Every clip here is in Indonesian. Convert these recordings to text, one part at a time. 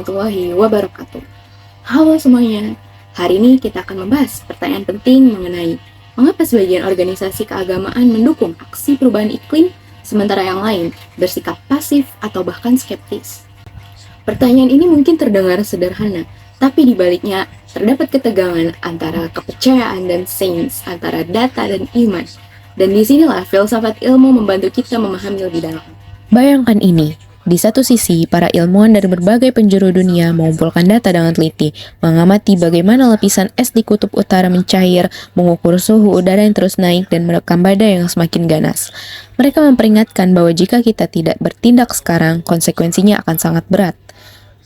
warahmatullahi wabarakatuh. Halo semuanya, hari ini kita akan membahas pertanyaan penting mengenai mengapa sebagian organisasi keagamaan mendukung aksi perubahan iklim, sementara yang lain bersikap pasif atau bahkan skeptis. Pertanyaan ini mungkin terdengar sederhana, tapi di baliknya terdapat ketegangan antara kepercayaan dan sains, antara data dan iman. Dan disinilah filsafat ilmu membantu kita memahami lebih dalam. Bayangkan ini, di satu sisi para ilmuwan dari berbagai penjuru dunia mengumpulkan data dengan teliti, mengamati bagaimana lapisan es di kutub utara mencair, mengukur suhu udara yang terus naik dan merekam badai yang semakin ganas. Mereka memperingatkan bahwa jika kita tidak bertindak sekarang, konsekuensinya akan sangat berat.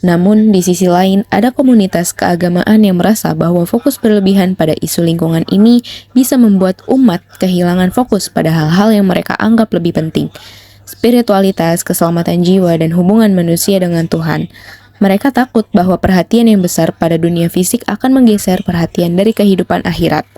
Namun, di sisi lain, ada komunitas keagamaan yang merasa bahwa fokus berlebihan pada isu lingkungan ini bisa membuat umat kehilangan fokus pada hal-hal yang mereka anggap lebih penting. Spiritualitas, keselamatan jiwa, dan hubungan manusia dengan Tuhan. Mereka takut bahwa perhatian yang besar pada dunia fisik akan menggeser perhatian dari kehidupan akhirat.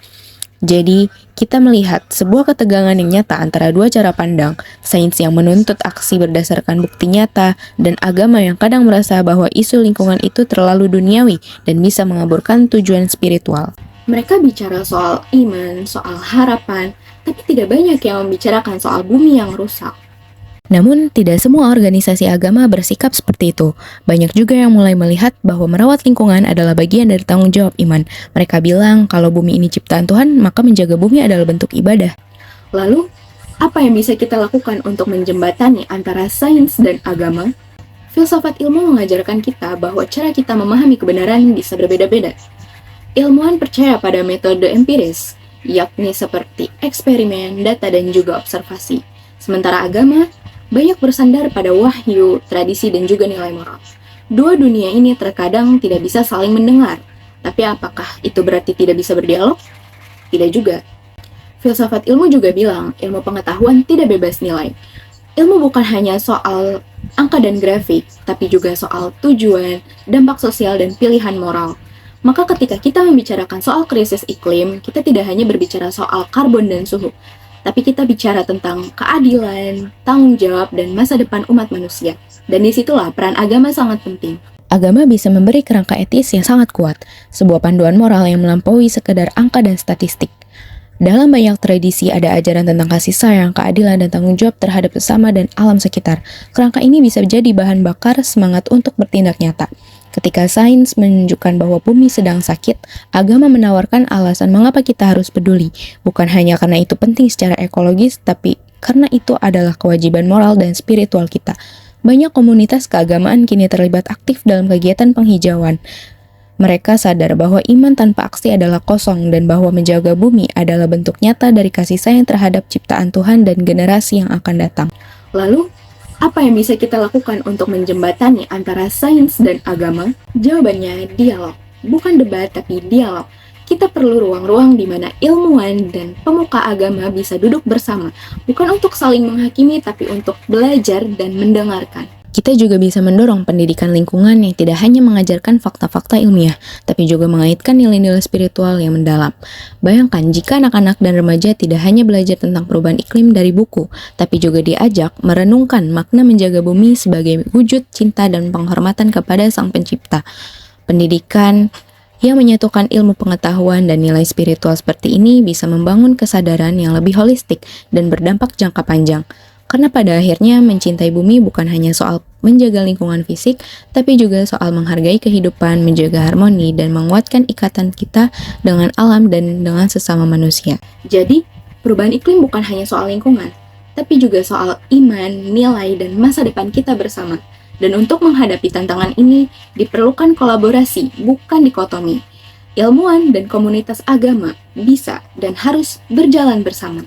Jadi, kita melihat sebuah ketegangan yang nyata antara dua cara pandang, sains yang menuntut aksi berdasarkan bukti nyata, dan agama yang kadang merasa bahwa isu lingkungan itu terlalu duniawi dan bisa mengaburkan tujuan spiritual. Mereka bicara soal iman, soal harapan, tapi tidak banyak yang membicarakan soal bumi yang rusak. Namun, tidak semua organisasi agama bersikap seperti itu. Banyak juga yang mulai melihat bahwa merawat lingkungan adalah bagian dari tanggung jawab iman. Mereka bilang kalau bumi ini ciptaan Tuhan, maka menjaga bumi adalah bentuk ibadah. Lalu, apa yang bisa kita lakukan untuk menjembatani antara sains dan agama? Filsafat ilmu mengajarkan kita bahwa cara kita memahami kebenaran bisa berbeda-beda. Ilmuwan percaya pada metode empiris, yakni seperti eksperimen, data, dan juga observasi. Sementara agama banyak bersandar pada wahyu, tradisi, dan juga nilai moral. Dua dunia ini terkadang tidak bisa saling mendengar. Tapi apakah itu berarti tidak bisa berdialog? Tidak juga. Filsafat ilmu juga bilang, ilmu pengetahuan tidak bebas nilai. Ilmu bukan hanya soal angka dan grafik, tapi juga soal tujuan, dampak sosial, dan pilihan moral. Maka ketika kita membicarakan soal krisis iklim, kita tidak hanya berbicara soal karbon dan suhu, tapi kita bicara tentang keadilan, tanggung jawab, dan masa depan umat manusia. Dan disitulah peran agama sangat penting. Agama bisa memberi kerangka etis yang sangat kuat, sebuah panduan moral yang melampaui sekedar angka dan statistik. Dalam banyak tradisi ada ajaran tentang kasih sayang, keadilan, dan tanggung jawab terhadap sesama dan alam sekitar. Kerangka ini bisa menjadi bahan bakar semangat untuk bertindak nyata. Ketika sains menunjukkan bahwa bumi sedang sakit, agama menawarkan alasan mengapa kita harus peduli. Bukan hanya karena itu penting secara ekologis, tapi karena itu adalah kewajiban moral dan spiritual kita. Banyak komunitas keagamaan kini terlibat aktif dalam kegiatan penghijauan. Mereka sadar bahwa iman tanpa aksi adalah kosong dan bahwa menjaga bumi adalah bentuk nyata dari kasih sayang terhadap ciptaan Tuhan dan generasi yang akan datang. Lalu, apa yang bisa kita lakukan untuk menjembatani antara sains dan agama? Jawabannya dialog. Bukan debat, tapi dialog. Kita perlu ruang-ruang di mana ilmuwan dan pemuka agama bisa duduk bersama. Bukan untuk saling menghakimi, tapi untuk belajar dan mendengarkan. Kita juga bisa mendorong pendidikan lingkungan yang tidak hanya mengajarkan fakta-fakta ilmiah, tapi juga mengaitkan nilai-nilai spiritual yang mendalam. Bayangkan jika anak-anak dan remaja tidak hanya belajar tentang perubahan iklim dari buku, tapi juga diajak merenungkan makna menjaga bumi sebagai wujud cinta dan penghormatan kepada Sang Pencipta. Pendidikan yang menyatukan ilmu pengetahuan dan nilai spiritual seperti ini bisa membangun kesadaran yang lebih holistik dan berdampak jangka panjang. Karena pada akhirnya mencintai bumi bukan hanya soal menjaga lingkungan fisik, tapi juga soal menghargai kehidupan, menjaga harmoni, dan menguatkan ikatan kita dengan alam dan dengan sesama manusia. Jadi, perubahan iklim bukan hanya soal lingkungan, tapi juga soal iman, nilai, dan masa depan kita bersama. Dan untuk menghadapi tantangan ini, diperlukan kolaborasi, bukan dikotomi. Ilmuwan dan komunitas agama bisa dan harus berjalan bersama.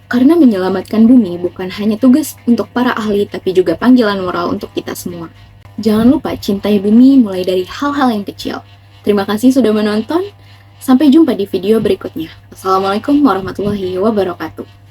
Karena menyelamatkan bumi bukan hanya tugas untuk para ahli, tapi juga panggilan moral untuk kita semua. Jangan lupa cintai bumi mulai dari hal-hal yang kecil. Terima kasih sudah menonton. Sampai jumpa di video berikutnya. Assalamualaikum warahmatullahi wabarakatuh.